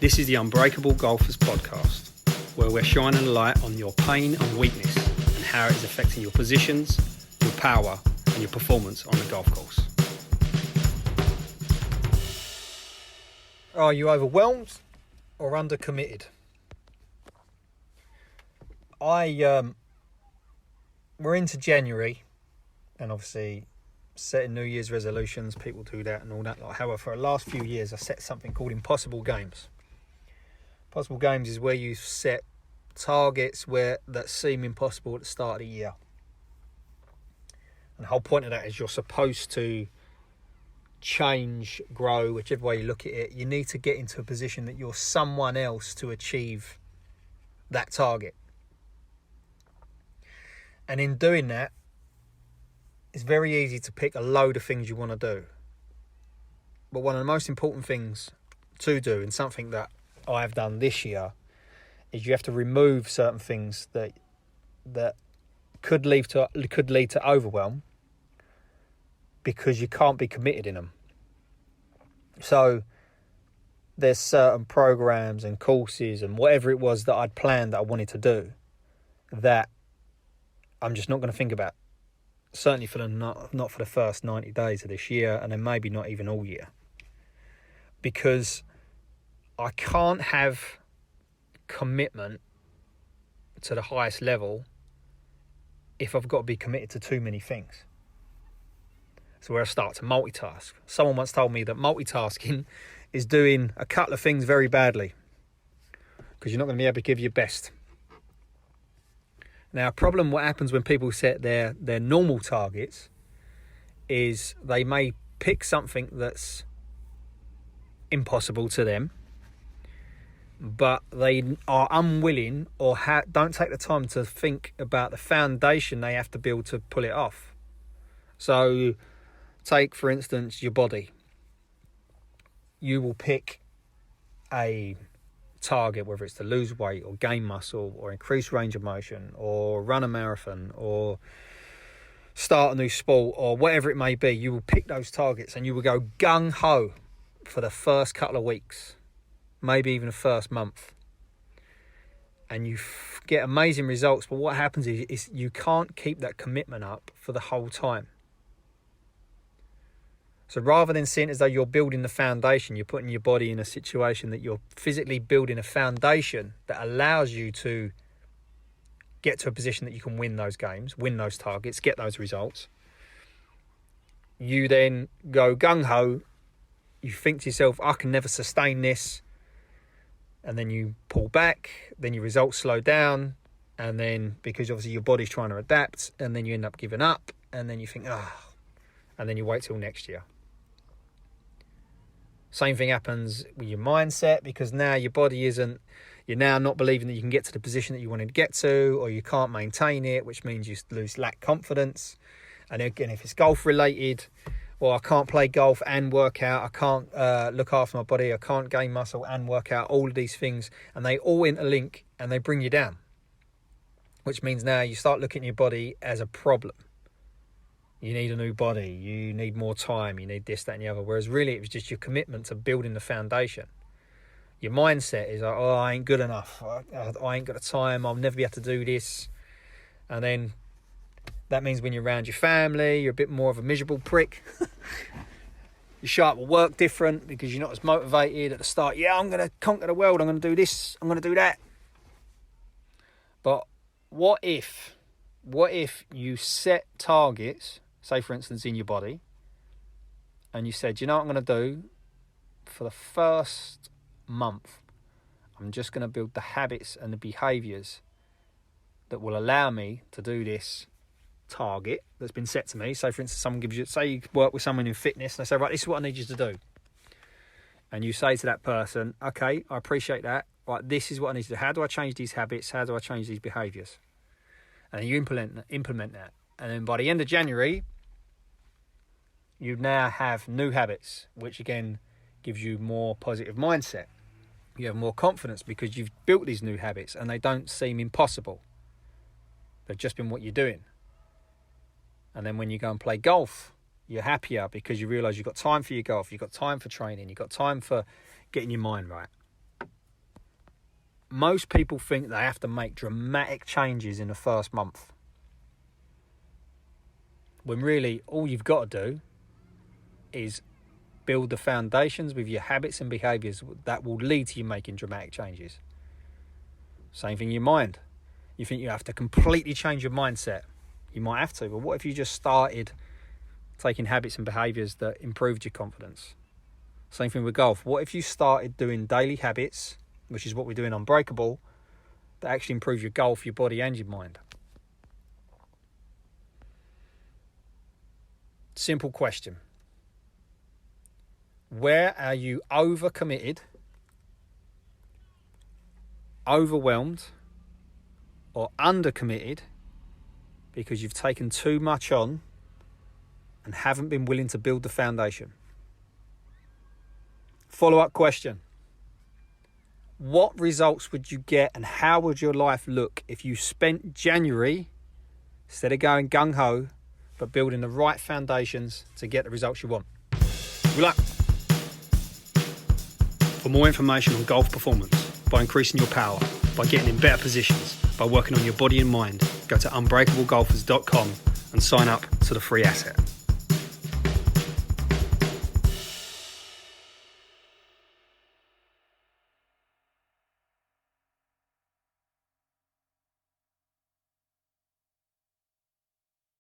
This is the Unbreakable Golfers podcast, where we're shining a light on your pain and weakness and how it is affecting your positions, your power, and your performance on the golf course. Are you overwhelmed or undercommitted? We're into January, and obviously setting New Year's resolutions, people do that and all that. However, for the last few years, I set something called Impossible Games. Impossible Games is where you set targets that seem impossible at the start of the year. And the whole point of that is you're supposed to change, grow, whichever way you look at it. You need to get into a position that you're someone else to achieve that target. And in doing that, it's very easy to pick a load of things you want to do. But one of the most important things to do, and something that I've done this year, is you have to remove certain things that could lead to overwhelm, because you can't be committed in them. So there's certain programs and courses and whatever it was that I'd planned that I wanted to do that I'm just not going to think about. Certainly not for the first 90 days of this year, and then maybe not even all year. Because I can't have commitment to the highest level if I've got to be committed to too many things. So where I start to multitask. Someone once told me that multitasking is doing a couple of things very badly, because you're not going to be able to give your best. Now, what happens when people set their normal targets is they may pick something that's impossible to them, but they are unwilling or don't take the time to think about the foundation they have to build to pull it off. So, take, for instance, your body. You will pick a target, whether it's to lose weight or gain muscle or increase range of motion or run a marathon or start a new sport or whatever it may be. You will pick those targets and you will go gung-ho for the first couple of weeks, maybe even the first month, and you get amazing results. But what happens is you can't keep that commitment up for the whole time. So rather than seeing it as though you're building the foundation, you're putting your body in a situation that you're physically building a foundation that allows you to get to a position that you can win those games, win those targets, get those results. You then go gung-ho, you think to yourself, I can never sustain this. And then you pull back, then your results slow down. And then, because obviously your body's trying to adapt, and then you end up giving up. And then you think, and then you wait till next year. Same thing happens with your mindset, because now your body you're now not believing that you can get to the position that you wanted to get to, or you can't maintain it, which means you lack confidence. And again, if it's golf related, well, I can't play golf and work out, I can't look after my body, I can't gain muscle and work out, all of these things, and they all interlink and they bring you down. Which means now you start looking at your body as a problem. You need a new body, you need more time, you need this, that and the other. Whereas really it was just your commitment to building the foundation. Your mindset is like, I ain't good enough, I ain't got the time, I'll never be able to do this. And then that means when you're around your family, you're a bit more of a miserable prick. You show up at work different because you're not as motivated at the start. Yeah, I'm going to conquer the world, I'm going to do this, I'm going to do that. But what if you set targets, say for instance in your body, and you said, you know what I'm going to do for the first month? I'm just going to build the habits and the behaviours that will allow me to do this target that's been set to me. So for instance, someone gives you, say you work with someone in fitness, and they say, right, this is what I need you to do. And you say to that person, okay, I appreciate that. Right, this is what I need to do. How do I change these habits? How do I change these behaviours? And then you implement that. And then by the end of January, you now have new habits, which again gives you more positive mindset. You have more confidence because you've built these new habits and they don't seem impossible. They've just been what you're doing. And then when you go and play golf, you're happier because you realise you've got time for your golf, you've got time for training, you've got time for getting your mind right. most people think they have to make dramatic changes in the first month, when really all you've got to do is build the foundations with your habits and behaviours that will lead to you making dramatic changes. Same thing in your mind. You think you have to completely change your mindset. You might have to, but what if you just started taking habits and behaviours that improved your confidence? Same thing with golf. What if you started doing daily habits, which is what we do in Unbreakable, that actually improve your golf, your body and your mind? Simple question. Where are you overcommitted, overwhelmed, or undercommitted because you've taken too much on and haven't been willing to build the foundation? Follow-up question. What results would you get and how would your life look if you spent January, instead of going gung-ho, but building the right foundations to get the results you want? Good luck. For more information on golf performance, by increasing your power, by getting in better positions, by working on your body and mind, go to unbreakablegolfers.com and sign up to the free asset.